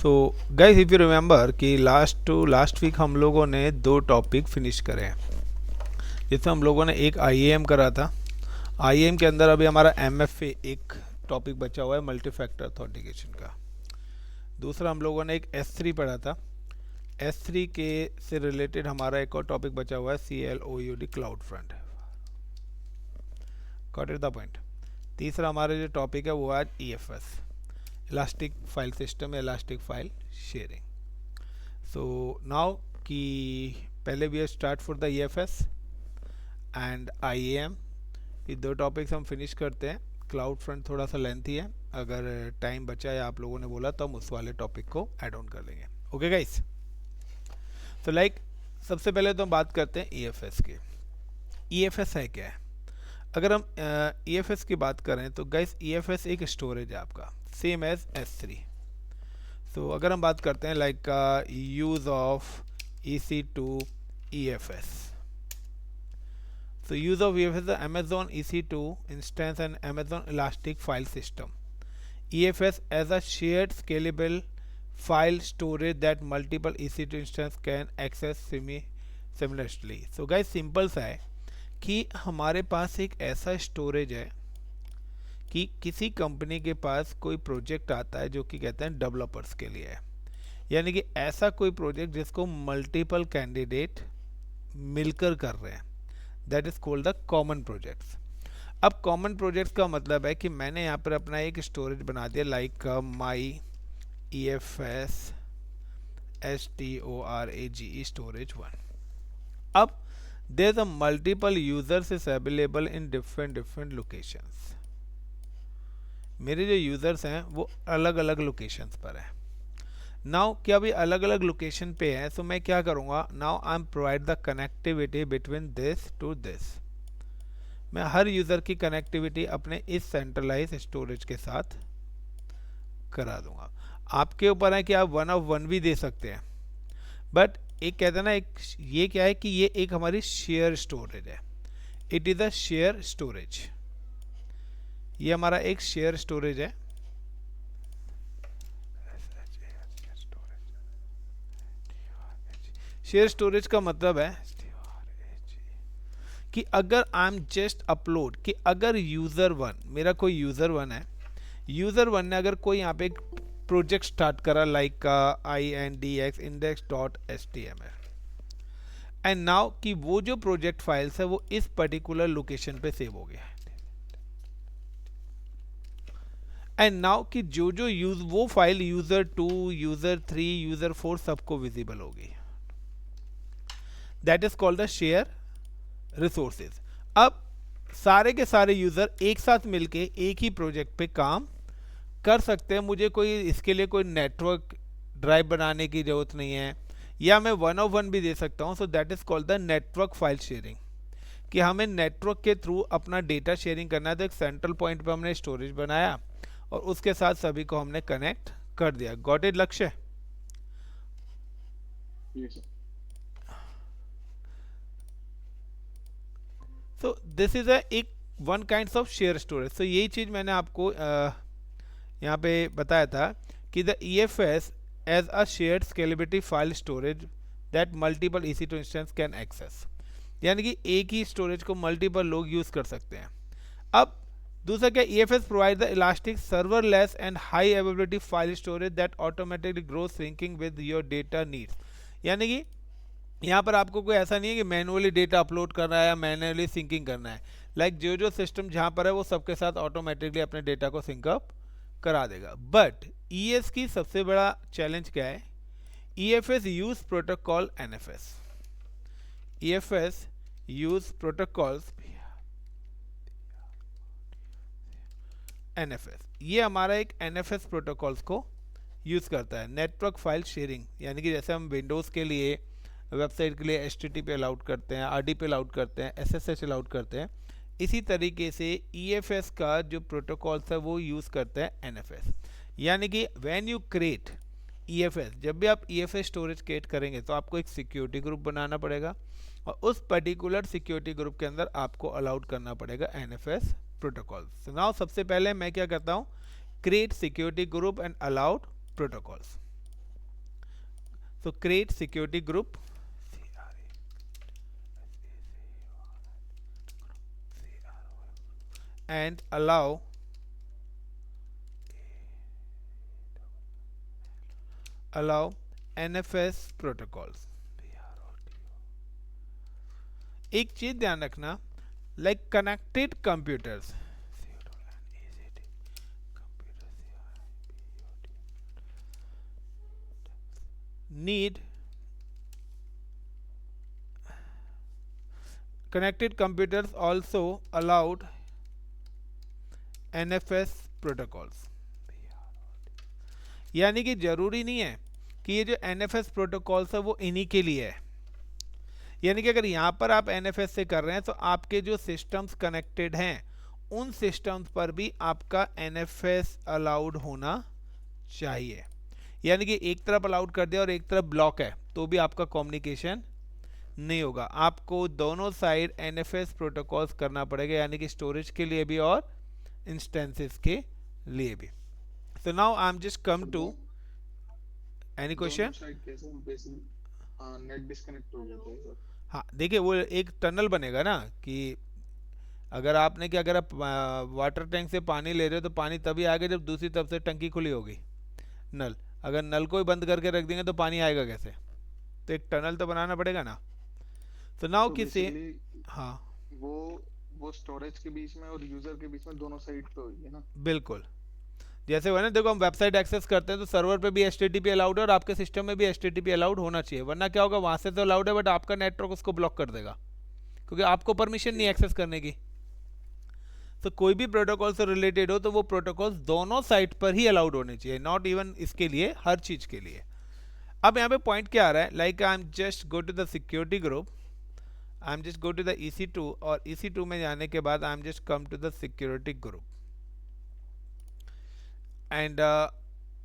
So guys if you remember कि last week हम लोगों ने दो टॉपिक फिनिश करे हैं, जिसमें हम लोगों ने एक आईएएम करा था। आईएएम के अंदर अभी हमारा एमएफए एक टॉपिक बचा हुआ है, मल्टी फैक्टर ऑथेंटिकेशन का। दूसरा हम लोगों ने एक S3 पढ़ा था। S3 के से रिलेटेड हमारा एक और टॉपिक बचा हुआ है CLOUD cloud front. Got it the point. तीसरा हमारा जो टॉपिक है वो आज EFS, elastic file system, elastic file sharing. So now कि पहले we start for the EFS and IAM, ये दो टॉपिक्स हम फिनिश करते हैं। क्लाउड फ्रंट थोड़ा सा लेंथी है, अगर टाइम बचा या आप लोगों ने बोला तो हम उस वाले टॉपिक को ऐड ऑन कर लेंगे। ओके गाइस, तो सबसे पहले तो हम बात करते हैं EFS की। EFS है क्या है? अगर हम EFS की बात करें तो गाइस EFS एक स्टोरेज है आपका, सेम एज S3। तो अगर हम बात करते हैं like use of EC2 EFS, so use of EFS the Amazon EC2 instance and Amazon Elastic File System. EFS as a shared scalable file storage that multiple EC2 instance can access simultaneously. So guys simple सा है कि हमारे पास एक ऐसा storage है कि किसी company के पास कोई प्रोजेक्ट आता है जो कि कहते हैं डेवलपर्स के लिए है, यानी कि ऐसा कोई प्रोजेक्ट जिसको मल्टीपल कैंडिडेट मिलकर कर रहे हैं, that is called the common projects. अब कॉमन प्रोजेक्ट्स का मतलब है कि मैंने यहाँ पर अपना एक स्टोरेज बना दिया like my EFS STORAGE storage 1। अब there a multiple users is available in different locations. मेरे जो यूजर्स हैं वो अलग अलग लोकेशंस पर हैं। नाउ क्या भी अलग अलग लोकेशन पे है, तो मैं क्या करूँगा, now I am provide the connectivity between this to this. मैं हर यूज़र की कनेक्टिविटी अपने इस सेंट्रलाइज स्टोरेज के साथ करा दूंगा। आपके ऊपर है कि आप 1 of 1 भी दे सकते हैं, बट एक कहते हैं ना, एक ये क्या है कि ये एक हमारी शेयर स्टोरेज है। It is a share storage, ये हमारा एक शेयर स्टोरेज है। शेयर स्टोरेज का मतलब है कि अगर आई एम जस्ट अपलोड, कि अगर यूज़र 1, मेरा कोई यूज़र 1 है, यूज़र 1 ने अगर कोई यहाँ पे एक प्रोजेक्ट स्टार्ट करा like INDX index.html, and now कि वो जो प्रोजेक्ट फाइल्स है वो इस पर्टिकुलर लोकेशन पे सेव हो गया है, एंड नाउ कि जो वो फाइल यूज़र 2, यूज़र 3, यूज़र 4 सबको विजिबल होगी। That is called the share resources. अब सारे के सारे यूज़र एक साथ मिलके एक ही प्रोजेक्ट पे काम कर सकते हैं। मुझे कोई इसके लिए कोई नेटवर्क ड्राइव बनाने की ज़रूरत नहीं है, या मैं 1 of 1 भी दे सकता हूँ। So that is called the network file sharing, कि हमें नेटवर्क के थ्रू अपना डेटा शेयरिंग करना है। तो एक सेंट्रल पॉइंट पे हमने स्टोरेज बनाया और उसके साथ सभी को हमने कनेक्ट कर दिया। गॉट इट लक्ष्य? तो दिस इज एक one kind of share storage. तो यही चीज़ मैंने आपको यहाँ पे बताया था कि the EFS as a shared scalability file storage that multiple EC2 instance can access, यानी कि एक ही स्टोरेज को मल्टीपल लोग यूज़ कर सकते हैं। अब दूसरा क्या, EFS provide the elastic serverless and high availability file storage that automatically grow sinking with your data needs. यानी कि यहाँ पर आपको कोई ऐसा नहीं है कि मैनुअली डेटा अपलोड करना है या मैनुअली सिंकिंग करना है। लाइक जो सिस्टम जहाँ पर है वो सबके साथ ऑटोमेटिकली अपने डेटा को सिंकअप करा देगा। बट ES की सबसे बड़ा चैलेंज क्या है, EFS use protocol NFS। EFS use protocols NFS, ये हमारा एक NFS प्रोटोकॉल्स को यूज़ करता है, नेटवर्क फाइल शेयरिंग। यानी कि जैसे हम विंडोज़ के लिए वेबसाइट के लिए HTTP अलाउड करते हैं, RDP अलाउड करते हैं, SSH अलाउड करते हैं, इसी तरीके से EFS का जो प्रोटोकॉल्स है वो यूज़ करते हैं NFS। यानी कि व्हेन यू क्रिएट EFS, जब भी आप EFS स्टोरेज क्रिएट करेंगे तो आपको एक सिक्योरिटी ग्रुप बनाना पड़ेगा और उस पर्टिकुलर सिक्योरिटी ग्रुप के अंदर आपको अलाउड करना पड़ेगा NFS प्रोटोकॉल। तो नाउ सबसे पहले मैं क्या करता हूँ, create security group and allowed protocols. So create security group and allow NFS protocols. एक चीज ध्यान रखना, like connected computers need connected computers also allowed NFS protocols. यानी कि जरूरी नहीं है कि ये जो NFS प्रोटोकॉल्स है वो इन्हीं के लिए है। यानी कि अगर यहाँ पर आप NFS से कर रहे हैं तो आपके जो सिस्टम्स कनेक्टेड हैं उन सिस्टम्स पर भी आपका NFS अलाउड होना चाहिए। यानी कि एक तरफ अलाउड कर दिया और एक तरफ ब्लॉक है तो भी आपका कम्युनिकेशन नहीं होगा। आपको दोनों साइड NFS प्रोटोकॉल्स करना पड़ेगा, यानी कि स्टोरेज के लिए भी और इंस्टेंसेस के लिए भी। So now I'm just come to any question? Net disconnect हो गया था। हाँ देखिए, वो एक टनल बनेगा ना कि अगर आपने कि अगर आप वाटर टैंक से पानी ले रहे हो तो पानी तभी आएगा जब दूसरी तरफ से टंकी खुली होगी, नल। अगर नल को ही बंद करके रख देंगे तो पानी आएगा कैसे? तो एक टनल तो बनाना पड़ेगा ना। तो नाउ तो किसी basically हाँ वो स्टोरेज के बीच में और यूजर के बीच में दोनों साइड पे होगी ना। बिल्कुल, जैसे वो है ना, देखो हम वेबसाइट एक्सेस करते हैं तो सर्वर पे भी HTTP अलाउड है और आपके सिस्टम में भी HTTP अलाउड होना चाहिए, वरना क्या होगा, वहां से तो अलाउड है बट आपका नेटवर्क उसको ब्लॉक कर देगा क्योंकि आपको परमिशन नहीं एक्सेस करने की। तो कोई भी प्रोटोकॉल से रिलेटेड हो तो वो प्रोटोकॉल दोनों साइट पर ही अलाउड होने चाहिए, नॉट इवन इसके लिए, हर चीज के लिए। अब यहाँ पे पॉइंट क्या आ रहा है, like I am just go to the security group, I am just go to the EC2 और EC2 में जाने के बाद I am just come to the security group and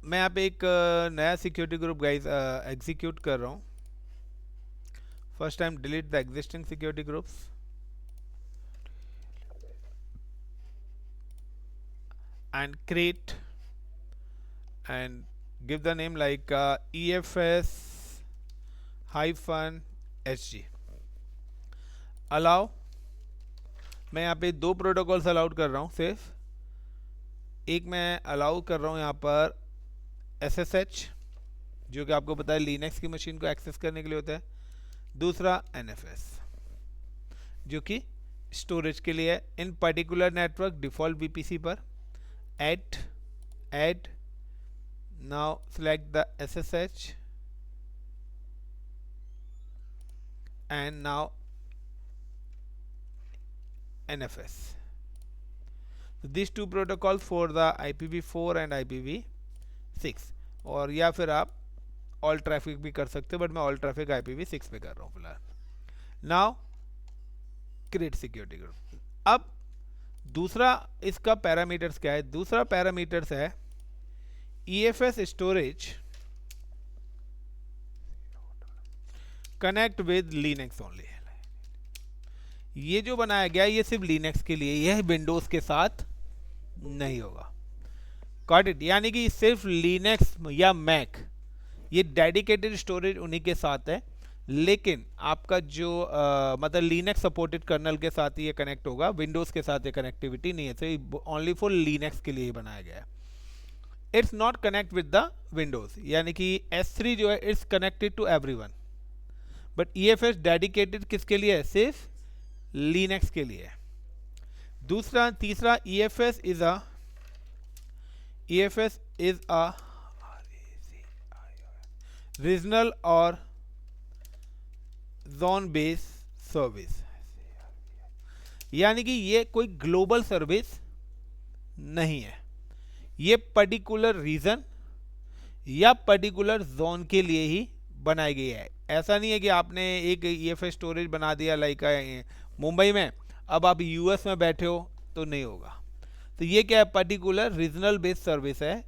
मैं यहाँ पे एक नया सिक्योरिटी ग्रुप गाइस एग्जीक्यूट कर रहा हूँ। First time delete the existing security groups and create and give the name like EFS hyphen HG allow। मैं यहाँ पे दो प्रोटोकॉल्स अलाउड कर रहा हूँ सिर्फ, एक मैं अलाउ कर रहा हूँ यहाँ पर SSH जो कि आपको पता है लिनक्स की मशीन को एक्सेस करने के लिए होता है, दूसरा NFS जो कि स्टोरेज के लिए है इन पर्टिकुलर नेटवर्क डिफॉल्ट VPC पर। add now select the SSH and now NFS, so these two protocols for the IPv4 and IPv6, और या फिर आप ऑल ट्रैफिक भी कर सकते हो बट मैं ऑल ट्रैफिक IPv6 पे कर रहा हूँ फिलहाल। Now create security group. अब दूसरा इसका पैरामीटर्स क्या है, दूसरा पैरामीटर्स है EFS storage connect with Linux only. ये जो बनाया गया ये सिर्फ लिनक्स के लिए, यह विंडोज के साथ नहीं होगा। Got it? यानी कि सिर्फ लिनक्स या मैक, ये डेडिकेटेड स्टोरेज उन्हीं के साथ है, लेकिन आपका जो मतलब लिनक्स सपोर्टेड कर्नल के साथ ये कनेक्ट होगा, विंडोज के साथ ये कनेक्टिविटी नहीं है, तो ओनली फॉर लिनक्स के लिए ही बनाया गया है। It's not connect with the Windows, यानी कि S3 जो है it's connected to everyone, but EFS dedicated किसके लिए है, सिर्फ लिनक्स के लिए। दूसरा तीसरा EFS इज अ रीजनल और जोन बेस्ड सर्विस, यानी कि ये कोई ग्लोबल सर्विस नहीं है, ये पर्टिकुलर रीजन या पर्टिकुलर जोन के लिए ही बनाई गई है। ऐसा नहीं है कि आपने एक EFS स्टोरेज बना दिया लाइक मुंबई में, अब आप US में बैठे हो तो नहीं होगा। तो ये क्या है, पर्टिकुलर रीजनल बेस्ड सर्विस है,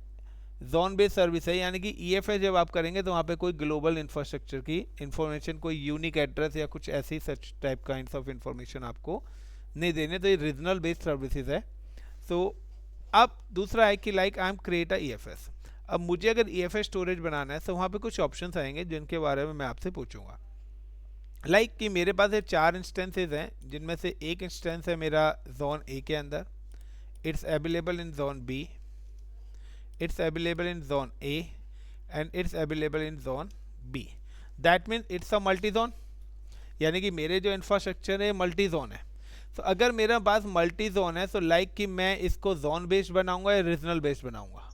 जोन बेस्ड सर्विस है, यानी कि EFS जब आप करेंगे तो वहाँ पे कोई ग्लोबल इंफ्रास्ट्रक्चर की इंफॉर्मेशन, कोई यूनिक एड्रेस या कुछ ऐसी such type kinds of information आपको नहीं देने, तो ये रीजनल बेस्ड सर्विसेज है। सो अब दूसरा है कि like I M create a EFS। अब मुझे अगर EFS स्टोरेज बनाना है तो वहाँ पे कुछ ऑप्शंस आएंगे जिनके बारे में मैं आपसे पूछूंगा। लाइक कि मेरे पास ये 4 इंस्टेंसेज हैं, जिनमें से एक इंस्टेंस है मेरा जोन ए के अंदर, it's available in zone B, it's available in zone A and it's available in zone B. That means it's a multi zone, यानी कि मेरे जो इंफ्रास्ट्रक्चर है मल्टी जोन है। तो अगर मेरा पास मल्टी जोन है तो लाइक कि मैं इसको जोन बेस्ड बनाऊंगा या रीजनल बेस्ड बनाऊंगा।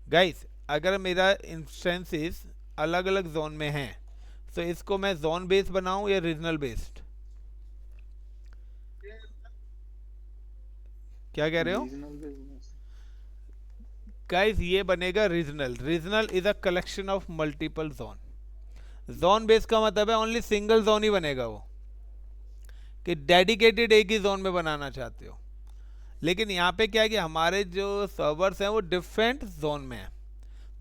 गाइस अगर मेरा इंस्टेंसेस अलग अलग जोन में हैं तो इसको मैं जोन बेस्ड बनाऊं या रीजनल बेस्ड, क्या कह रहे हो रीजनल बिजनेस। गाइस? ये बनेगा regional. Regional is a collection of multiple zone. Zone base का मतलब है ओनली सिंगल जोन ही बनेगा, वो कि डेडिकेटेड एक ही जोन में बनाना चाहते हो। लेकिन यहाँ पे क्या है कि हमारे जो सर्वर्स हैं वो डिफरेंट जोन में हैं।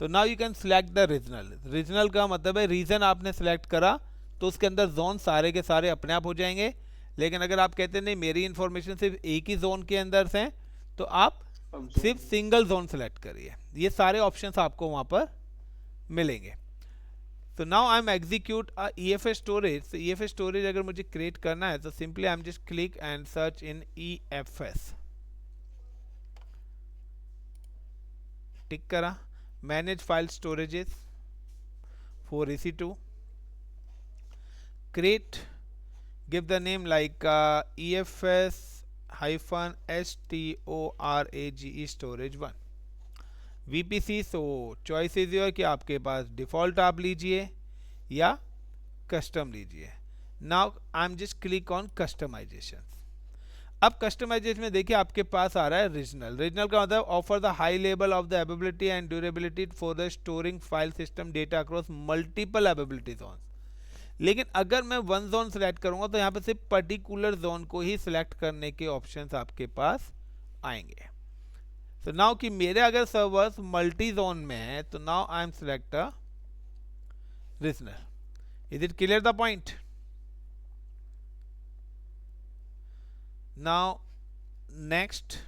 तो now you can select the regional. Regional का मतलब है रीजन आपने सिलेक्ट करा तो उसके अंदर जोन सारे के सारे अपने आप हो जाएंगे। लेकिन अगर आप कहते हैं नहीं मेरी इंफॉर्मेशन सिर्फ एक ही जोन के अंदर से हैं, तो आप अब सिर्फ सिंगल जोन सेलेक्ट करिए। ये सारे ऑप्शंस आपको वहाँ पर मिलेंगे। तो now I am execute EFS storage. तो EFS स्टोरेज अगर मुझे क्रिएट करना है तो simply I am just click and search in EFS। Tick करा, manage file storages for EC2, create, give the name like EFS -storage storage 1 VPC। So choice is your कि आपके पास default आप लीजिए या कस्टम लीजिए। Now I am just click on customization. अब customization में देखिए आपके पास आ रहा है रीजनल। रीजनल का मतलब offer the high level of the ability and durability for the storing file system data across multiple ability zones. लेकिन अगर मैं वन जोन सेलेक्ट करूंगा तो यहाँ पे सिर्फ पर्टिकुलर जोन को ही सिलेक्ट करने के ऑप्शंस आपके पास आएंगे। तो नाउ कि मेरे अगर सर्वर्स मल्टी जोन में है तो now I M select a regional. Is it clear the point? Now next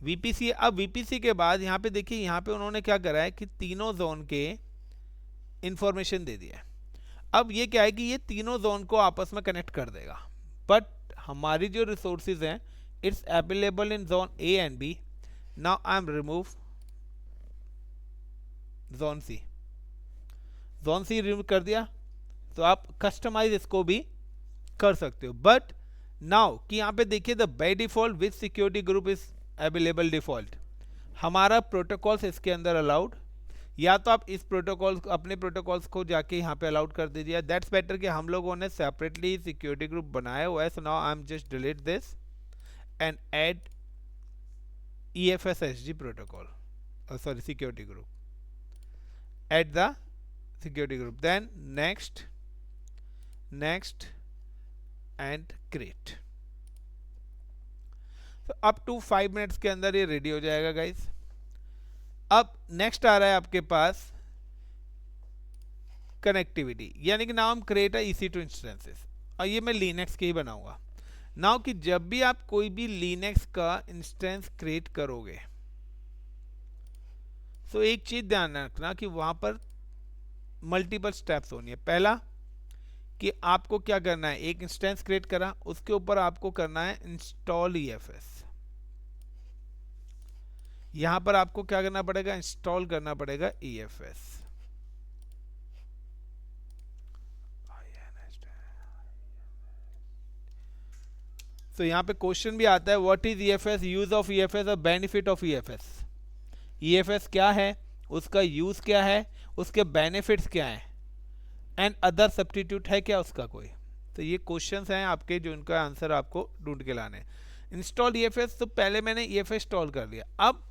VPC। अब VPC के बाद यहाँ पे देखिए, यहाँ पे उन्होंने क्या करा है कि तीनों जोन के इंफॉर्मेशन दे दिया है। अब ये क्या है कि ये तीनों जोन को आपस में कनेक्ट कर देगा, बट हमारी जो रिसोर्सेज हैं it's available in zone A and B। Now I M remove zone C। Zone C remove कर दिया तो आप कस्टमाइज इसको भी कर सकते हो। बट नाउ कि यहाँ पे देखिए the by default which security group is available default, हमारा प्रोटोकॉल्स इसके अंदर अलाउड, या तो आप इस प्रोटोकॉल अपने प्रोटोकॉल्स को जाके यहाँ पे अलाउड कर दीजिए। दैट्स बेटर कि हम लोगों ने सेपरेटली सिक्योरिटी ग्रुप बनाया हुआ है। So now I am just delete this and add EFSSG protocol, sorry, security group. Add the security group, then next and create. So up to 5 minutes के अंदर ये रेडी हो जाएगा गाइस। अब next आ रहा है आपके पास कनेक्टिविटी, यानी कि नाउ हम क्रिएट EC2 इंस्टेंसेस, और ये मैं लिनक्स के ही बनाऊंगा। नाउ कि जब भी आप कोई भी लिनक्स का इंस्टेंस क्रिएट करोगे तो एक चीज ध्यान रखना कि वहां पर मल्टीपल स्टेप्स होनी है। पहला कि आपको क्या करना है, एक इंस्टेंस क्रिएट करा, उसके ऊपर आपको करना है इंस्टॉल EFS। यहां पर आपको क्या करना पड़ेगा, इंस्टॉल करना पड़ेगा EFS। तो यहाँ पे क्वेश्चन भी आता है what is EFS, use of EFS और बेनिफिट ऑफ EFS। EFS क्या है, उसका यूज क्या है, उसके बेनिफिट्स क्या हैं, एंड अदर सब्स्टिट्यूट है क्या उसका कोई। तो ये क्वेश्चंस हैं आपके जो इनका आंसर आपको ढूंढ के लाने। इंस्टॉल EFS, तो पहले मैंने EFS इंस्टॉल कर लिया। अब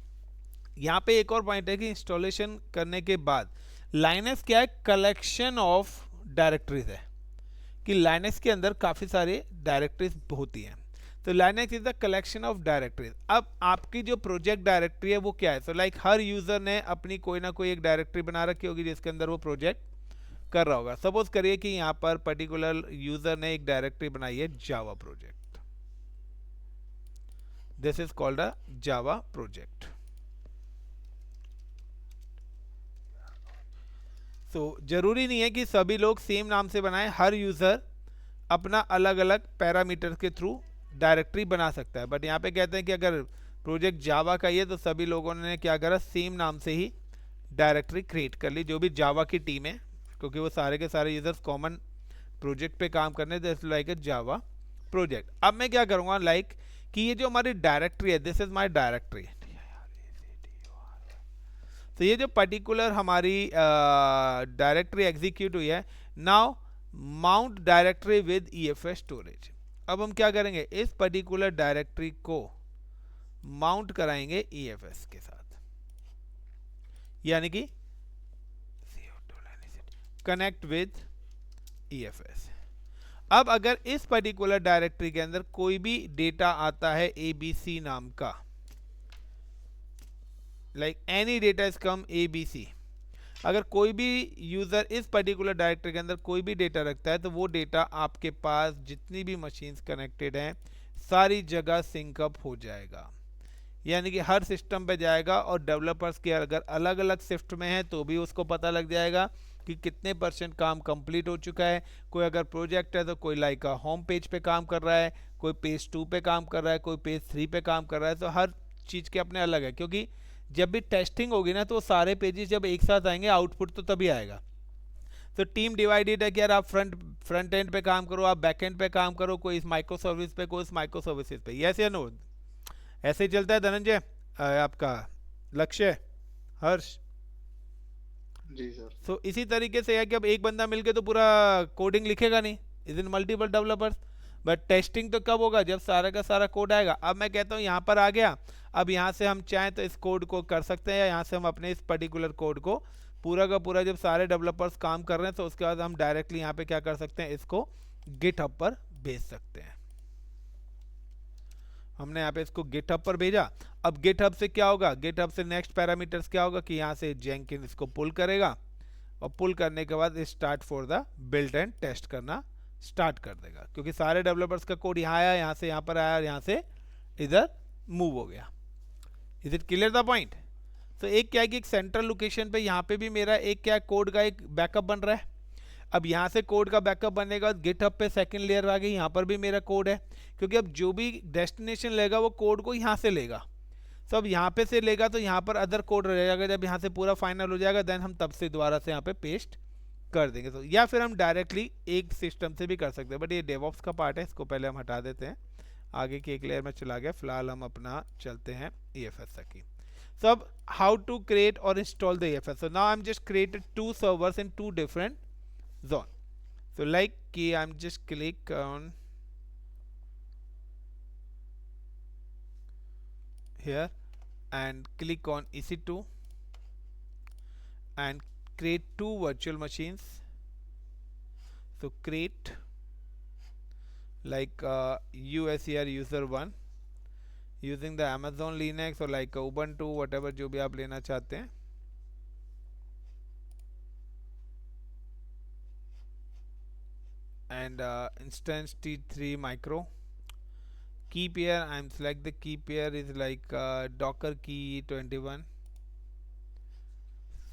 यहाँ पे एक और पॉइंट है कि इंस्टॉलेशन करने के बाद लाइनक्स क्या है, कलेक्शन ऑफ डायरेक्टरीज है, कि लाइनक्स के अंदर काफ़ी सारे डायरेक्टरीज होती हैं। तो Linux is the collection of directories. अब आपकी जो प्रोजेक्ट डायरेक्टरी है वो क्या है, तो लाइक हर यूजर ने अपनी कोई ना कोई एक डायरेक्टरी बना रखी होगी जिसके अंदर वो प्रोजेक्ट कर रहा होगा। सपोज करिए कि यहाँ पर पर्टिकुलर यूजर ने एक डायरेक्टरी बनाई है Java project, this is called a Java project. So जरूरी नहीं है कि सभी लोग सेम नाम से बनाएं, हर यूज़र अपना अलग अलग पैरामीटर के थ्रू डायरेक्टरी बना सकता है। बट यहाँ पे कहते हैं कि अगर प्रोजेक्ट जावा का ही है तो सभी लोगों ने क्या करा, सेम नाम से ही डायरेक्टरी क्रिएट कर ली, जो भी जावा की टीम है, क्योंकि वो सारे के सारे यूजर्स कॉमन प्रोजेक्ट पे काम करने, this like a Java project. अब मैं क्या करूँगा, लाइक कि ये जो हमारी डायरेक्टरी है, दिस इज माई डायरेक्टरी। तो ये जो पर्टिकुलर हमारी डायरेक्टरी एग्जीक्यूट हुई है, now mount directory with EFS storage. अब हम क्या करेंगे, इस पर्टिकुलर डायरेक्टरी को माउंट कराएंगे ईएफएस के साथ, यानी कि कनेक्ट विद ईएफएस। अब अगर इस पर्टिकुलर डायरेक्टरी के अंदर कोई भी डेटा आता है एबीसी नाम का, like any data is come ABC, अगर कोई भी यूज़र इस पर्टिकुलर डायरेक्टरी के अंदर कोई भी डेटा रखता है तो वो डेटा आपके पास जितनी भी मशीन्स कनेक्टेड हैं सारी जगह सिंकअप हो जाएगा, यानी कि हर सिस्टम पे जाएगा। और डेवलपर्स के अगर अलग अलग शिफ्ट में है तो भी उसको पता लग जाएगा कि कितने % काम कंप्लीट हो चुका है। कोई अगर प्रोजेक्ट है तो कोई लाइक होम पेज पे काम कर रहा है, कोई पेज 2 पे काम कर रहा है, कोई पेज 3 पे काम कर रहा है, तो हर चीज़ के अपने अलग है। क्योंकि जब भी टेस्टिंग होगी ना तो सारे पेजेस जब एक साथ आएंगे आउटपुट तो तभी आएगा। तो टीम डिवाइडेड है कि यार आप फ्रंट एंड पे काम करो, आप बैक एंड पे काम करो, कोई इस माइक्रो सर्विस पे, कोई इस माइक्रो सर्विसेज पे, यस या नो? ऐसे ही चलता है धनंजय, आपका लक्ष्य, हर्ष। जी सर। सो इसी तरीके से है कि अब एक बंदा मिलके तो पूरा कोडिंग लिखेगा नहीं, is in multiple developers. But testing तो कब होगा, जब सारा का सारा कोड आएगा। अब मैं कहता हूँ यहाँ पर आ गया, अब यहाँ से हम चाहें तो इस कोड को कर सकते हैं, या यहाँ से हम अपने इस पर्टिकुलर कोड को पूरा का पूरा, जब सारे डेवलपर्स काम कर रहे हैं तो उसके बाद हम डायरेक्टली यहाँ पे क्या कर सकते हैं, इसको गिटहब पर भेज सकते हैं। हमने यहाँ पे इसको गिटहब पर भेजा। अब गिटहब से क्या होगा, गिटहब से नेक्स्ट पैरामीटर्स क्या होगा कि यहाँ से जेंकिन इसको पुल करेगा, और पुल करने के बाद start for the build and test करना स्टार्ट कर देगा, क्योंकि सारे डेवलपर्स का कोड यहाँ आया, यहाँ से यहाँ पर आया, और यहाँ से इधर मूव हो गया। Is it clear the point? तो एक क्या है कि एक सेंट्रल लोकेशन पे यहाँ पे भी मेरा एक क्या कोड का एक बैकअप बन रहा है। अब यहाँ से कोड का बैकअप बनने के बाद गिटहब पे सेकंड लेयर आ गई, यहाँ पर भी मेरा कोड है, क्योंकि अब जो भी डेस्टिनेशन लेगा वो कोड को यहाँ से लेगा। तो अब यहाँ पे से लेगा तो यहाँ पर अदर कोड रह जाएगा, जब यहाँ से पूरा फाइनल हो जाएगा देन हम तब से दोबारा से यहाँ पे पेस्ट कर देंगे। तो या फिर हम डायरेक्टली एक सिस्टम से भी कर सकते हैं, बट ये डेवऑप्स का पार्ट है, इसको पहले हम हटा देते हैं, आगे की एक लेयर में चला गया। फिलहाल हम अपना चलते हैं EFS तक की। So अब how to create or install the EFS? So now I'm just created 2 servers in 2 different zone. So like कि I'm just click on here and click on EC2 and create 2 virtual machines. So create like US here user 1 using the Amazon Linux or like Ubuntu, whatever जो भी आप लेना चाहते हैं। And instance T3 micro. Key pair, I'm select the key pair is like Docker key 21.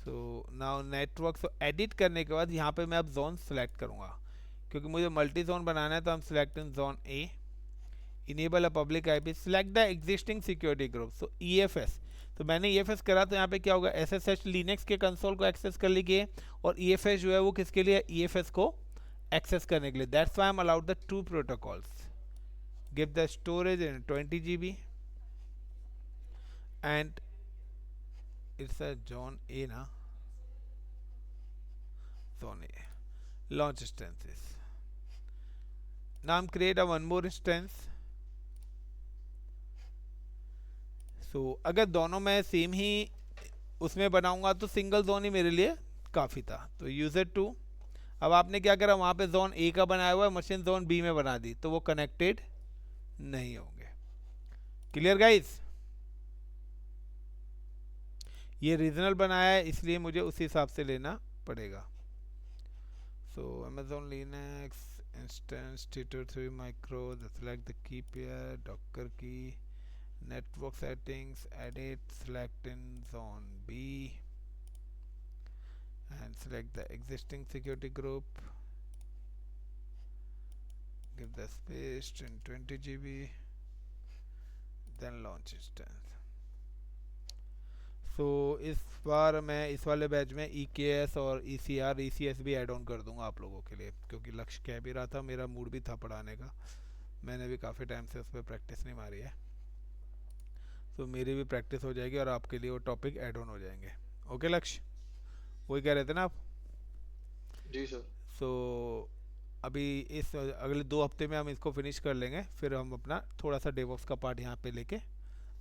So now network, so edit करने के बाद यहाँ पे मैं अब zone select करूँगा, क्योंकि मुझे मल्टी जोन बनाना है। तो हम select in zone A, enable a public IP, select the existing security group, so EFS। तो मैंने EFS करा तो यहाँ पे क्या होगा, SSH लिनक्स के कंसोल को एक्सेस कर लीजिए, और EFS जो है वो किसके लिए, EFS को एक्सेस करने के लिए। That's why I am allowed the 2 protocols. Give the storage in 20 GB and it's a zone A ना, zone A launch instances. Now I'm create a one more instance. So अगर दोनों में same ही उसमें बनाऊंगा तो सिंगल जोन ही मेरे लिए काफ़ी था। तो यूज़र 2, अब आपने क्या करा, वहाँ पे जोन ए का बनाया हुआ है, मशीन जोन बी में बना दी, तो वो कनेक्टेड नहीं होंगे। Clear guys? ये रीजनल बनाया है इसलिए मुझे उसी हिसाब से लेना पड़ेगा। So Amazon Linux instance T23 micro, select the key pair, Docker key, network settings, edit, select in zone B and select the existing security group, give the space in 20 GB, then launch instance. सो इस बार मैं इस वाले batch में EKS और ECR ECS भी add on कर दूंगा आप लोगों के लिए, क्योंकि लक्ष्य कह भी रहा था, मेरा मूड भी था पढ़ाने का, मैंने भी काफ़ी टाइम से उस पर प्रैक्टिस नहीं मारी है, तो मेरी भी प्रैक्टिस हो जाएगी और आपके लिए वो टॉपिक ऐड ऑन हो जाएंगे। ओके लक्ष्य, वही कह रहे थे ना आप? जी सर। सो अभी इस अगले 2 हफ्ते में हम इसको फिनिश कर लेंगे, फिर हम अपना थोड़ा सा डेवऑप्स का पार्ट यहाँ पे लेके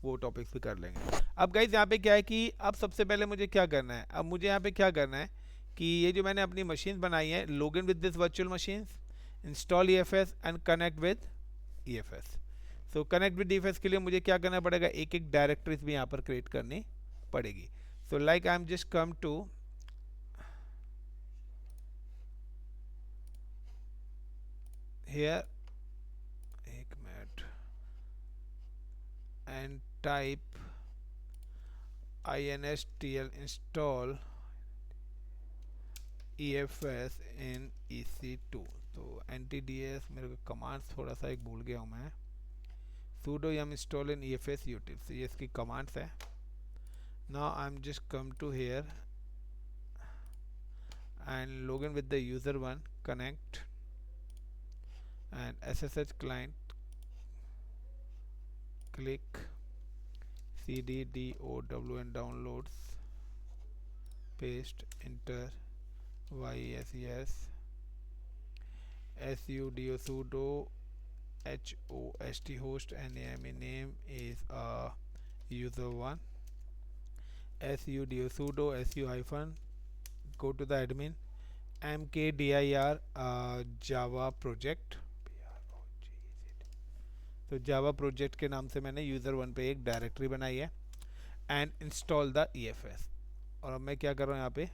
वो टॉपिक्स भी कर लेंगे। अब गाइज यहाँ पे क्या है कि अब सबसे पहले मुझे क्या करना है, अब मुझे यहाँ पे क्या करना है कि ये जो मैंने अपनी मशीन बनाई है, login with this virtual machines, install EFS and connect with EFS। So connect with EFS के लिए मुझे क्या करना पड़ेगा, एक एक डायरेक्टरीज भी यहाँ पर क्रिएट करनी पड़ेगी। So like I am just come to here, एक minute, and type instl install EFS in EC2। तो NTDS मेरे को कमांड्स थोड़ा सा एक भूल गया हूँ मैं, sudo yum install in EFS utils, ये इसकी कमांड्स है। now I'm just come to here and login with the user one, connect and SSH client, click cddown downloads, paste, enter yes sudo host host name is user1 sudo su hyphen, go to the admin, mkdir java project, तो Java project के नाम से मैंने user1 पे एक directory बनाई है, and install the EFS। और अब मैं क्या कर रहा हूँ, यहाँ पे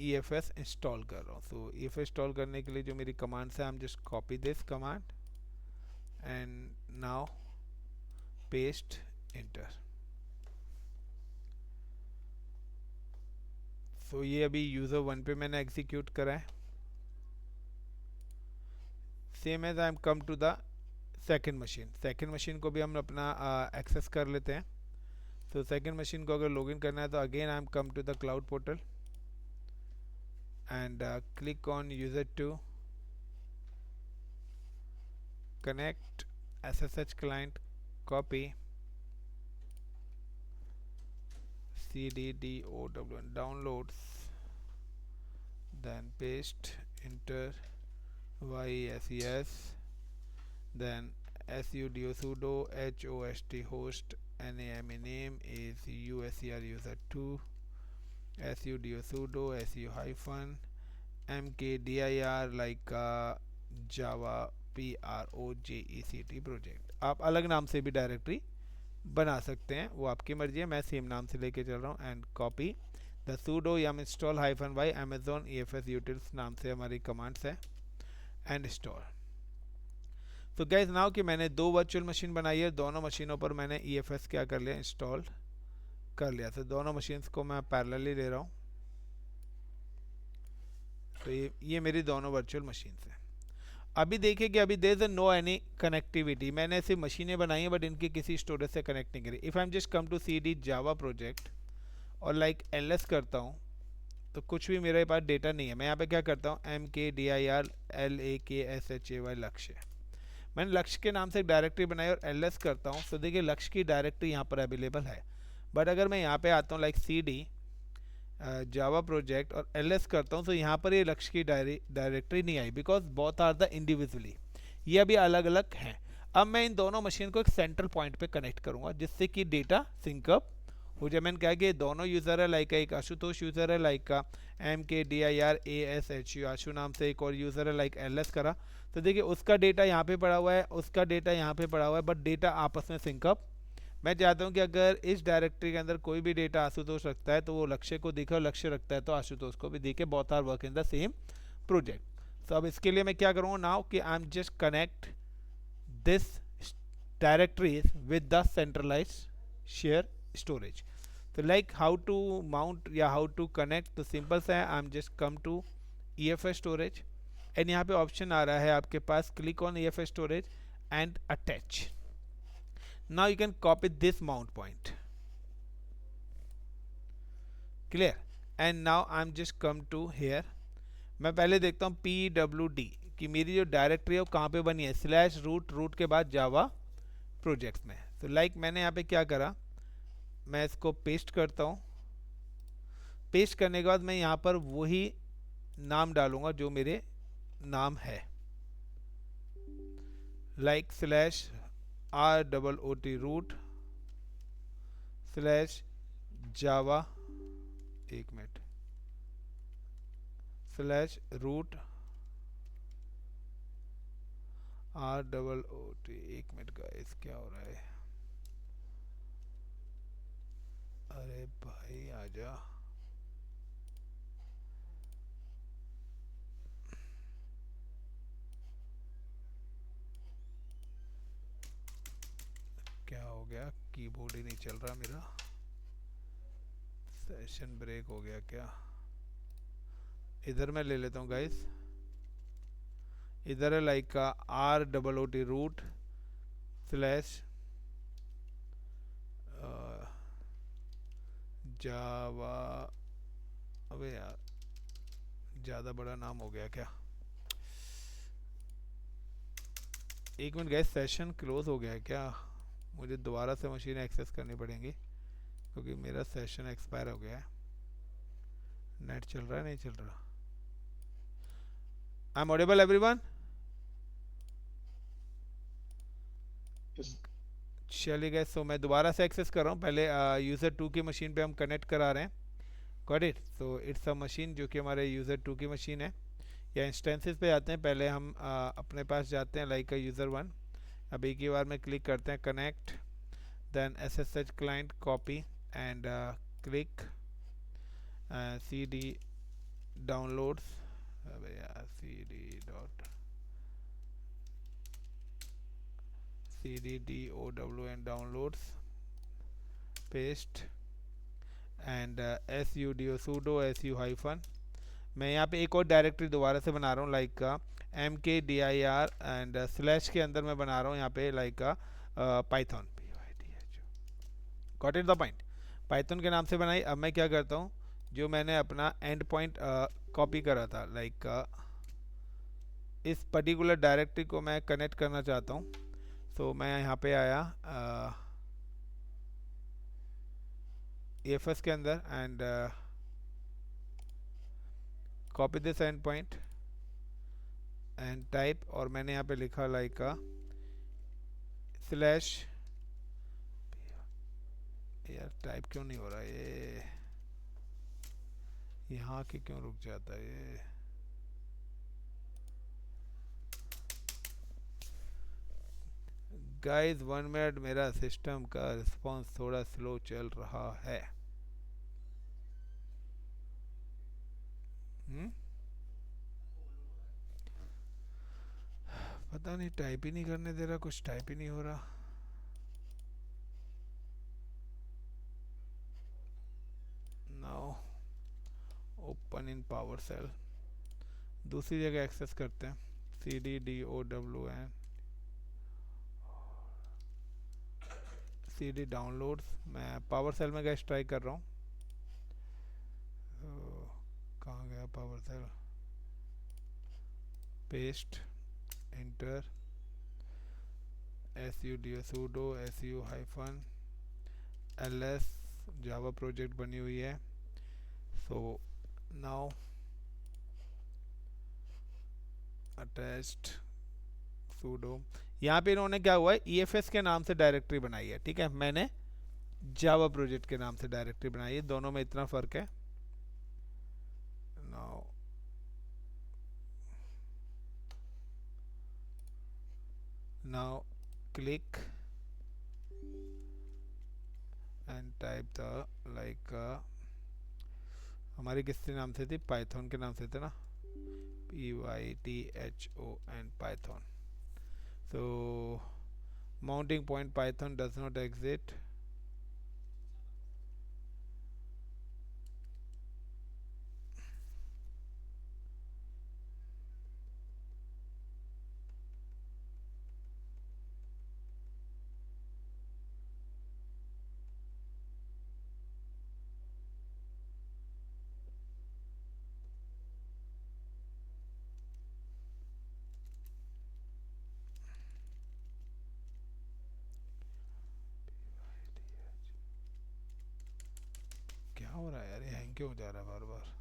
EFS इंस्टॉल कर रहा हूँ। सो EFS इंस्टॉल करने के लिए जो मेरी कमांड्स है, I am just copy this command and now paste, enter. So ये अभी user1 पे मैंने एग्जीक्यूट करा है। Same as I am come to the second machine को भी हम अपना एक्सेस कर लेते हैं। तो सेकेंड मशीन को अगर लॉगिन करना है तो again I am come to the cloud portal and click on user2, connect SSH client, copy cddown downloads, then paste, enter yes, then sudo host host name is usr user2 sudo su hyphen mkdir like java project project। आप अलग नाम से भी directory बना सकते हैं, वो आपकी मर्जी है, मैं सेम नाम से लेके चल रहा हूँ। And copy the sudo yum install hyphen by amazon EFS utils नाम से हमारी कमांड्स है, एंड इंस्टॉल। तो गैस नाउ कि मैंने 2 वर्चुअल मशीन बनाई है, दोनों मशीनों पर मैंने EFS क्या कर लिया, इंस्टॉल कर लिया। तो दोनों मशीन्स को मैं पैरेलली ले रहा हूँ। तो ये मेरी दोनों वर्चुअल मशीन्स हैं। अभी देखिए कि अभी there is no any connectivity, मैंने ऐसी मशीनें बनाई हैं बट इनकी किसी स्टोरेज से कनेक्ट नहीं करी। If I am just come to CD Java project और लाइक ls करता हूँ तो कुछ भी मेरे पास डेटा नहीं है। मैं यहाँ पे क्या करता हूँ, mkdir lakshya, लक्ष्य, मैंने लक्ष्य के नाम से एक डायरेक्टरी बनाई और ls करता हूँ। तो देखिए लक्ष्य की डायरेक्टरी यहाँ पर अवेलेबल है, बट अगर मैं यहाँ पे आता हूँ लाइक CD जावा प्रोजेक्ट और ls करता हूँ तो यहाँ पर ये लक्ष्य की डायरेक्टरी नहीं आई, because both are the individually, ये अभी अलग अलग हैं। अब मैं इन दोनों मशीन को एक सेंट्रल पॉइंट पे कनेक्ट करूँगा जिससे कि डेटा सिंकअप हो जाए। मैंने कहा कि दोनों यूज़र है, लाइक एक आशुतोष यूज़र है, लाइक का mkdir आशु नाम से एक और यूज़र है, लाइक ls करा। तो देखिए उसका डेटा यहाँ पे पड़ा हुआ है, उसका डेटा यहाँ पे पड़ा हुआ है, बट डेटा आपस में सिंकअप। मैं चाहता हूँ कि अगर इस डायरेक्टरी के अंदर कोई भी डेटा आशुतोष रखता है तो वो लक्ष्य को दिखे, और लक्ष्य रखता है तो आशुतोष को भी दिखे, both are work in the same project. तो अब इसके लिए मैं क्या करूँगा नाउ कि I am just connect this directories with the centralised share storage. तो लाइक हाउ टू माउंट या हाउ टू कनेक्ट, तो सिंपल सा है, I am just come to EFS storage and यहाँ पे ऑप्शन आ रहा है आपके पास, click on EFS storage and attach. Now you can copy this mount point. Clear. And now I am just come to here. मैं पहले देखता हूँ PWD कि मेरी जो डायरेक्टरी है वो कहाँ पे बनी है, स्लैश रूट, रूट के बाद जावा प्रोजेक्ट्स में. तो लाइक मैंने यहाँ पे क्या करा, मैं इसको पेस्ट करता हूँ. पेस्ट करने के बाद मैं यहाँ पर वही नाम डालूंगा जो मेरे नाम है, like slash ROOT root slash Java, एक मिनट, स्लैश रूट ROOT. एक मिनट गाइस, क्या हो रहा है, अरे भाई आजा. क्या हो गया, कीबोर्ड ही नहीं चल रहा मेरा, सेशन ब्रेक हो गया क्या. इधर मैं ले लेता हूँ गाइस, इधर है लाइक का ROOT रूट स्लैश जावा. अबे यार ज़्यादा बड़ा नाम हो गया क्या, एक मिनट गैस, सेशन क्लोज हो गया है क्या, मुझे दोबारा से मशीन एक्सेस करनी पड़ेंगी क्योंकि मेरा सेशन एक्सपायर हो गया है. नेट चल रहा है, नहीं चल रहा. I am audible everyone. चलिए गैस, सो मैं दोबारा से एक्सेस कर रहा हूँ. पहले यूज़र 2 की मशीन पे हम कनेक्ट करा रहे हैं. Got it. So it's a machine जो कि हमारे यूज़र 2 की मशीन है. या इंस्टेंसेस पे जाते हैं, पहले हम अपने पास जाते हैं लाइक यूज़र 1. अब एक ही बार में क्लिक करते हैं connect, then SSH client copy and click CD downloads. अबे यार CDDOWN downloads, paste and sudo su hyphen. मैं यहाँ पे एक और डायरेक्टरी दोबारा से बना रहा हूँ लाइक का mkdir एंड स्लैश के अंदर मैं बना रहा हूँ यहाँ पे लाइक का Python. Got it the point. Python के नाम से बनाई. अब मैं क्या करता हूँ, जो मैंने अपना एंड पॉइंट कॉपी करा था लाइक इस पर्टिकुलर डायरेक्टरी को मैं कनेक्ट करना चाहता हूँ. तो मैं यहाँ पे आया EFS के अंदर and copy this and point and type, और मैंने यहाँ पे लिखा लाइक स्लैश. यार टाइप क्यों नहीं हो रहा ये, यहाँ के क्यों रुक जाता है ये. गाइस 1 मिनट, मेरा सिस्टम का रिस्पांस थोड़ा स्लो चल रहा है. पता नहीं, टाइप ही नहीं करने दे रहा, कुछ टाइप ही नहीं हो रहा. Now open in power shell, दूसरी जगह एक्सेस करते हैं. CDDOWN CD downloads. मैं पावर सेल में गैस ट्राई कर रहा हूँ. कहाँ गया power shell, paste enter sudo su hyphen ls, Java project बनी हुई है. So now attached sudo. यहाँ पे इन्होंने क्या हुआ है, EFS के नाम से डायरेक्टरी बनाई है, ठीक है. मैंने जावा प्रोजेक्ट के नाम से डायरेक्टरी बनाई है, दोनों में इतना फ़र्क है. Now now click and type the like हमारी किसके नाम से थी, पाइथन के नाम से थे ना, PYTHON Python. so mounting point python does not exist. हो रहा है यार, ये हैंग क्यों हो जा रहा है बार बार?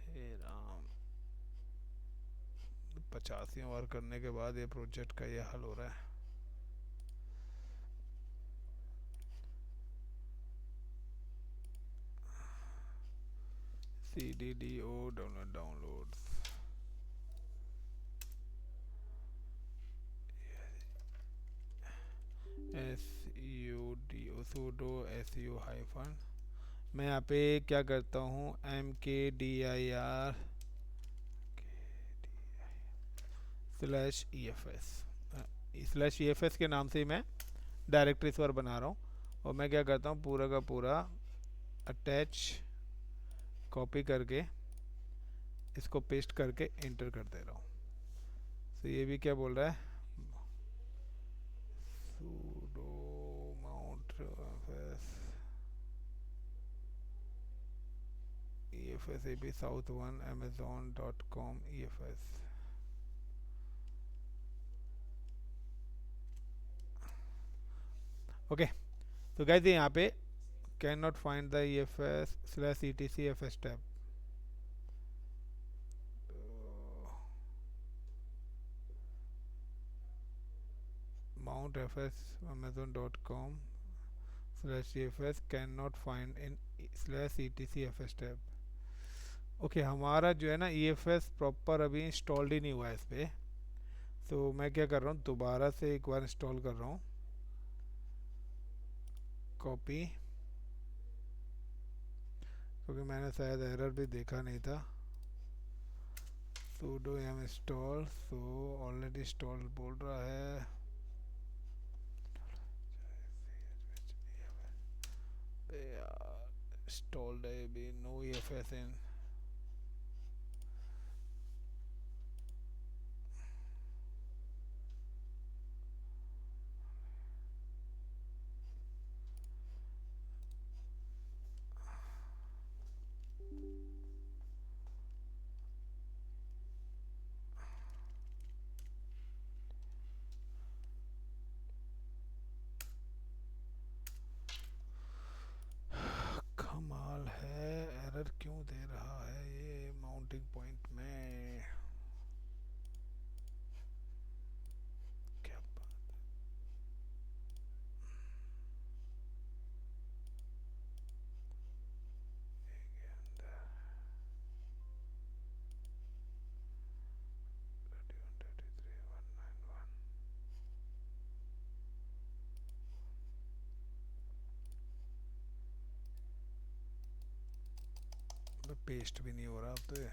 हे राम, 85 बार करने के बाद ये प्रोजेक्ट का ये हाल हो रहा है। CDDO downloads, SUDO sudo SU hyphen, मैं यहाँ पे क्या करता हूँ, MKDIR /EFS के नाम से मैं डायरेक्टरी पर बना रहा हूँ। और मैं क्या करता हूँ, पूरा का पूरा अटैच कॉपी करके इसको पेस्ट करके इंटर कर दे रहा हूँ। तो ये भी क्या बोल रहा है, sudo mount EFS AP south1 amazon.com EFS। Okay, तो गाइस यहाँ पे can not find the EFS/etc/FS tab. Mount FS amazon.com/EFS can not find in /etc/FS tab. Okay, हमारा जो है ना EFS प्रॉपर अभी इंस्टॉल्ड ही नहीं हुआ है इस पे। तो मैं क्या कर रहा हूँ, दोबारा से एक बार इंस्टॉल कर रहा हूँ, कॉपी, क्योंकि मैंने शायद एरर भी देखा नहीं था। sudo yum install, so already install बोल रहा है। इंस्टॉल्ड है भी, नो EFS इन। कमाल है, एरर क्यों दे रहा है ये माउंटिंग पॉइंट में, क्या बात। पेस्ट भी नहीं हो रहा अब तो ये।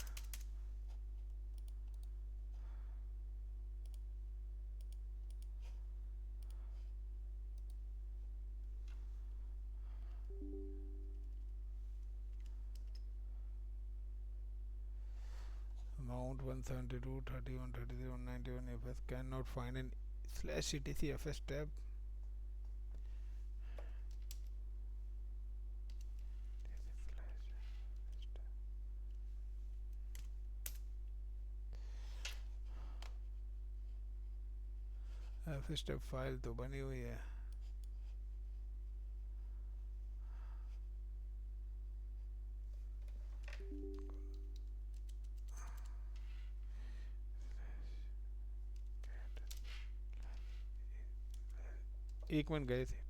Mount 172 31 33 191 FS cannot find in /etc/FS tab। FS tab file तो बनी हुई है। एक मिनट गए थे।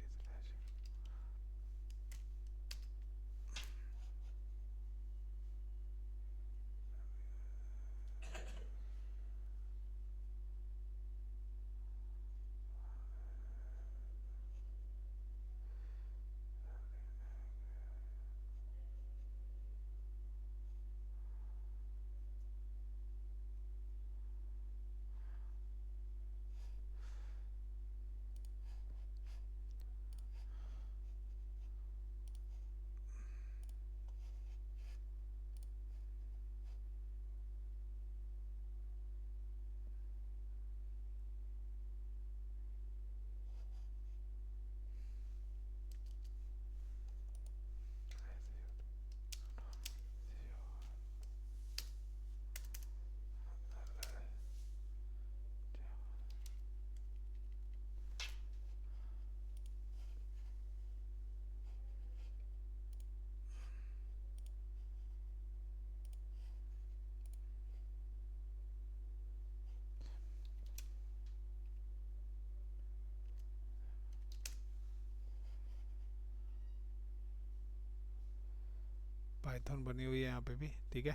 पाइथन बनी हुई है यहाँ पे भी, ठीक है।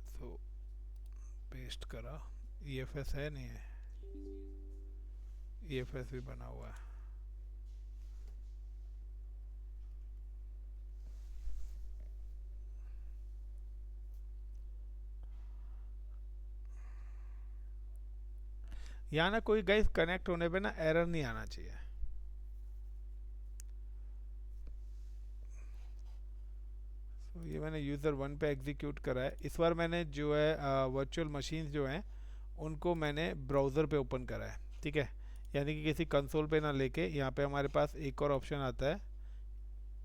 सो पेस्ट करा, EFS है नहीं है, EFS भी बना हुआ है। यहाँ ना कोई गाइस कनेक्ट होने पे ना एरर नहीं आना चाहिए। तो ये मैंने यूज़र 1 पे एग्जीक्यूट करा है। इस बार मैंने जो है वर्चुअल मशीन्स जो हैं उनको मैंने ब्राउज़र पे ओपन करा है, ठीक है। यानी कि किसी कंसोल पे ना लेके, यहाँ पे हमारे पास एक और ऑप्शन आता है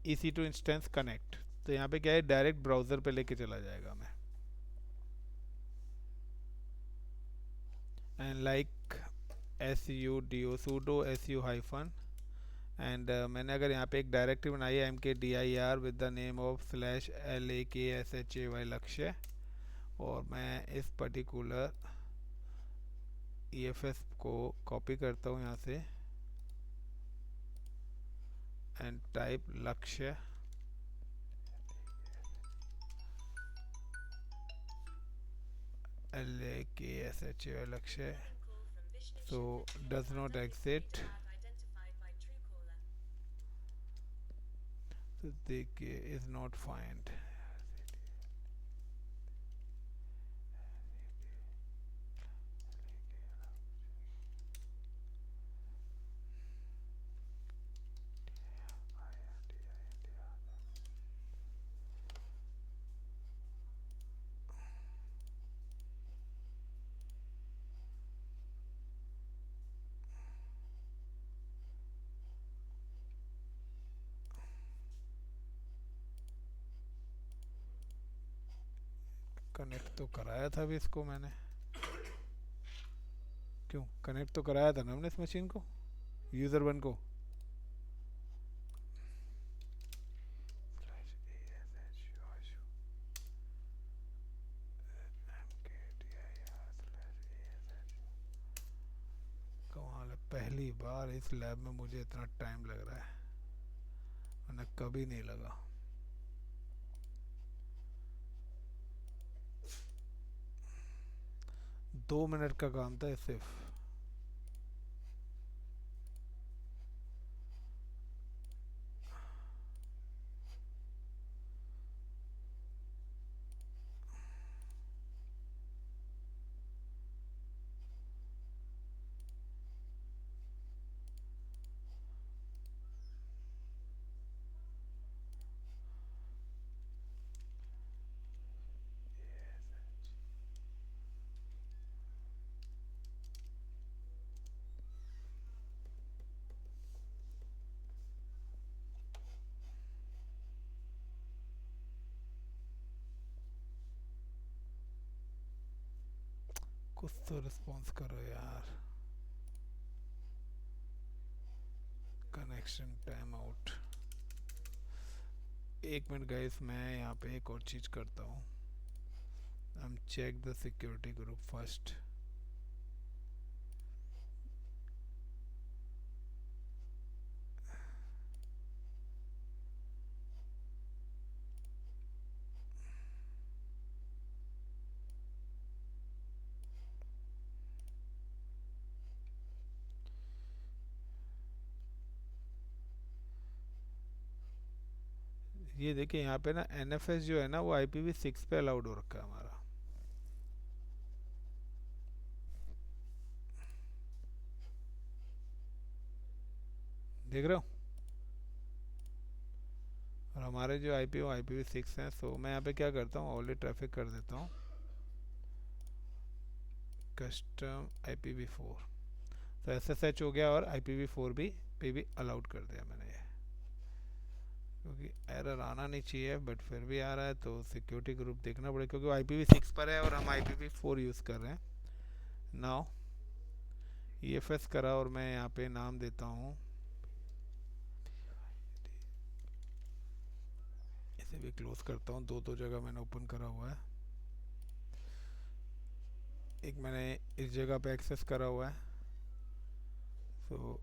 EC2 इंस्टेंस कनेक्ट। तो यहाँ पे क्या है, डायरेक्ट ब्राउज़र पे लेके चला जाएगा मैं। And like sudo su hyphen and मैंने अगर यहाँ पे एक डायरेक्टरी बनाई है mkdir with the name of /lakshhay लक्ष्य, और मैं इस पर्टिकुलर EFS को कॉपी करता हूँ यहाँ से एंड टाइप लक्ष्य LAKSHAY लक्ष्य, so does not exit। तो देखिए is not find। कनेक्ट तो कराया था अभी इसको मैंने, क्यों कनेक्ट तो कराया था ना हमने इस मशीन को, यूज़र 1 को। कमाल है, पहली बार इस लैब में मुझे इतना टाइम लग रहा है, वरना कभी नहीं लगा। दो मिनट का काम था सिर्फ। कुछ तो रिस्पॉन्स करो यार। Connection time out. एक मिनट गाइस, मैं यहाँ पे एक और चीज़ करता हूँ। हम check the security group first. ये देखिए यहाँ पे ना NFS जो है ना वो IPv6 पे अलाउड हो रखा है हमारा। देख रहे हो, और हमारे जो IP वो IPv6 हैं। सो मैं यहाँ पे क्या करता हूँ, ऑलरेडी ट्रैफिक कर देता हूँ कस्टम IPv4। तो SSH हो गया और IPv4 भी अलाउड कर दिया मैंने ये, क्योंकि एरर आना नहीं चाहिए बट फिर भी आ रहा है, तो सिक्योरिटी ग्रुप देखना पड़ेगा क्योंकि वो IPv6 पर है और हम IPv4 यूज़ कर रहे हैं। नाउ EFS करा और मैं यहाँ पे नाम देता हूँ, इसे भी क्लोज करता हूँ। दो जगह मैंने ओपन करा हुआ है, एक मैंने इस जगह पे एक्सेस करा हुआ है। सो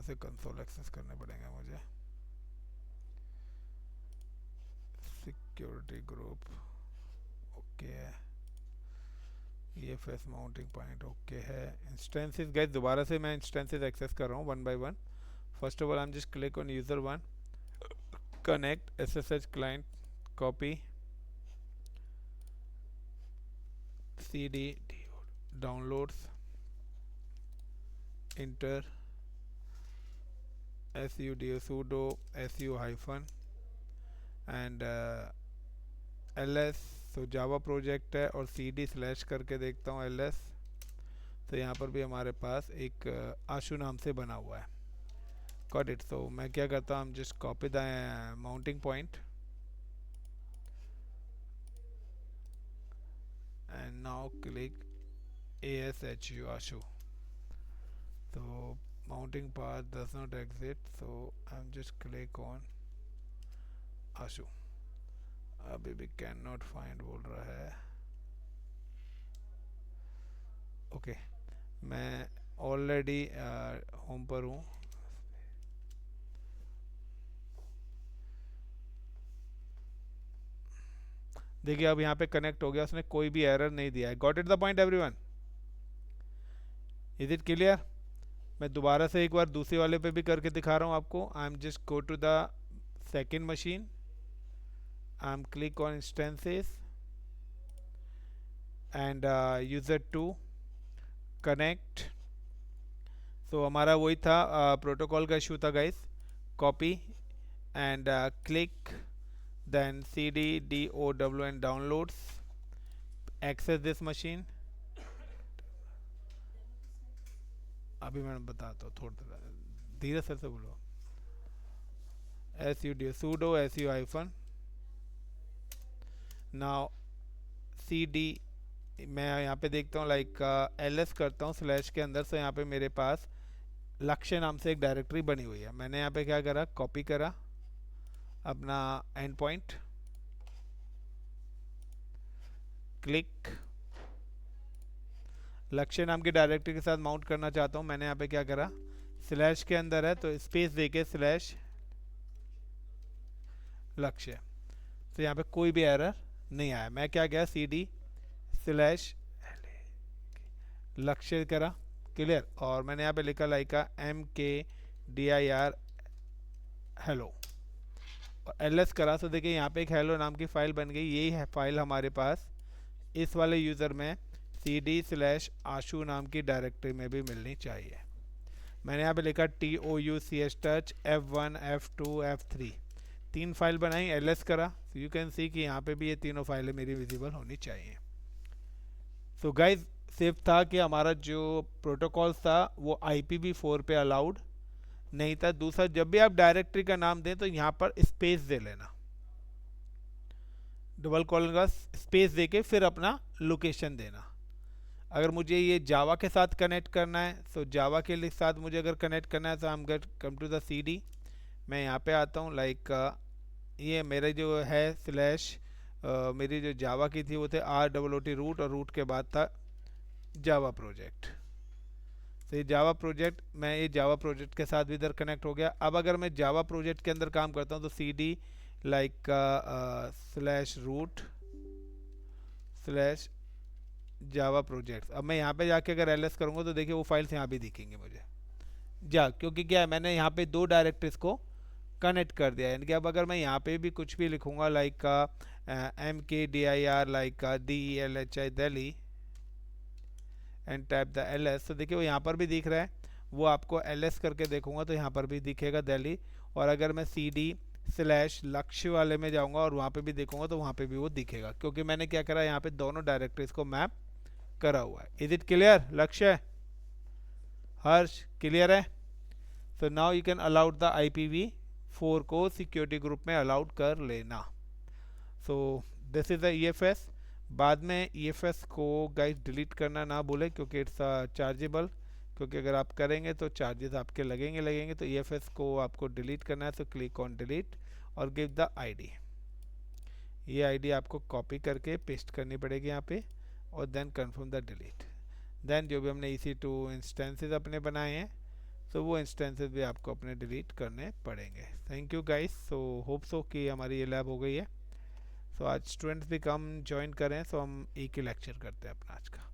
से कंसोल एक्सेस करने पड़ेंगे मुझे। सिक्योरिटी ग्रुप ओके है, EFS माउंटिंग पॉइंट ओके है। इंस्टेंसेस गाइस, दोबारा से मैं इंस्टेंसेस एक्सेस कर रहा हूँ one by one. First of all I am just click on user one, connect SSH client, copy CD downloads, enter sudo su hyphen and ls, तो Java project है और cd slash करके देखता हूँ ls, तो यहाँ पर भी हमारे पास एक आशु नाम से बना हुआ है। Got it. तो मैं क्या करता हूँ, just copy the mounting point and now click ASHU Ashu. तो mounting path does not exit, so I am just click on Ashu. अभी भी कैन नॉट फाइंड बोल रहा है। ओके मैं ऑलरेडी होम पर हूँ। देखिए अब यहाँ पे कनेक्ट हो गया, उसने कोई भी एरर नहीं दिया है। Got it the point everyone, is it clear? मैं दोबारा से एक बार दूसरे वाले पे भी करके दिखा रहा हूँ आपको। I am just go to the second machine, I am click on instances and user 2 connect. तो हमारा वही था, प्रोटोकॉल का इशू था guys. Copy and click then cd dow and downloads, access this machine। अभी मैं बताता हूँ, थोड़ा धीरे से बोलो। sudo su hyphen, now cd, मैं यहाँ पे देखता हूँ लाइक ls करता हूँ स्लैश के अंदर से। यहाँ पे मेरे पास लक्ष्य नाम से एक डायरेक्टरी बनी हुई है। मैंने यहाँ पे क्या करा, कॉपी करा अपना एंड पॉइंट, क्लिक, लक्ष्य नाम की डायरेक्टरी के साथ माउंट करना चाहता हूं। मैंने यहाँ पे क्या करा, स्लैश के अंदर है तो स्पेस देके स्लैश लक्ष्य, तो यहाँ पे कोई भी एरर नहीं आया। मैं क्या गया, CD स्लैश लक्ष्य करा, क्लियर। और मैंने यहाँ पे लिखा लाइका MKDIR हेलो और ls करा। तो देखिए यहाँ पे एक हेलो नाम की फाइल बन गई। यही है फाइल हमारे पास इस वाले यूज़र में CD स्लैश आशु नाम की डायरेक्टरी में भी मिलनी चाहिए। मैंने यहाँ पे लिखा TOUCH touch F1 F2 F3, 3 file बनाई, ls करा। यू कैन सी कि यहाँ पे भी ये तीनों फाइलें मेरी विजिबल होनी चाहिए। सो गाइज सिर्फ था कि हमारा जो प्रोटोकॉल था वो IPv4 पे अलाउड नहीं था। दूसरा, जब भी आप डायरेक्टरी का नाम दें तो यहाँ पर स्पेस दे लेना, डबल कॉलन का स्पेस देके फिर अपना लोकेशन देना। अगर मुझे ये जावा के साथ कनेक्ट करना है तो जावा के साथ मुझे अगर कनेक्ट करना है तो I am get come to the CD। मैं यहाँ पे आता हूँ लाइक ये मेरे जो है स्लैश मेरी जो जावा की थी वो थे ROOT रूट, और रूट के बाद था जावा प्रोजेक्ट। तो ये जावा प्रोजेक्ट, मैं ये जावा प्रोजेक्ट के साथ भी इधर कनेक्ट हो गया। अब अगर मैं जावा प्रोजेक्ट के अंदर काम करता हूँ तो CD like slash root slash Java projects. अब मैं यहाँ पे जाके अगर ls करूँगा तो देखिए वो फाइल्स यहाँ भी दिखेंगे मुझे क्योंकि क्या है, मैंने यहाँ पे 2 डायरेक्टरीज को कनेक्ट कर दिया है। यानी कि अब अगर मैं यहाँ पे भी कुछ भी लिखूँगा like MKDIR like DELHI Delhi and type the ls, तो देखिए वो यहाँ पर भी दिख रहा है। वो आपको ls करके देखूंगा तो यहाँ पर भी दिखेगा दिल्ली। और अगर मैं CD स्लैश लक्ष्य वाले में जाऊँगा और वहाँ पे भी देखूंगा तो वहाँ पे भी वो दिखेगा, क्योंकि मैंने क्या करा, यहाँ पे दोनों डायरेक्टरीज को मैप करा हुआ है। Is it clear? लक्ष्य, हर्ष, क्लियर है? तो now you can allowed the IPv4 को सिक्योरिटी ग्रुप में अलाउड कर लेना। So this is the EFS। बाद में EFS को गाइस डिलीट करना ना भूले, क्योंकि इट्स चार्जेबल, क्योंकि अगर आप करेंगे तो चार्जेस आपके लगेंगे। तो EFS को आपको डिलीट करना है, तो क्लिक ऑन डिलीट और गिव द ID। ये ID आपको कॉपी करके पेस्ट करनी पड़ेगी यहाँ पे, और then confirm the delete. Then जो भी हमने EC2 इंस्टेंसेस अपने बनाए हैं सो वो इंस्टेंसेस भी आपको अपने डिलीट करने पड़ेंगे। Thank you guys, so hope so कि हमारी ये लैब हो गई है। सो आज स्टूडेंट्स भी कम ज्वाइन करें, सो हम एक ही लेक्चर करते हैं अपना आज का।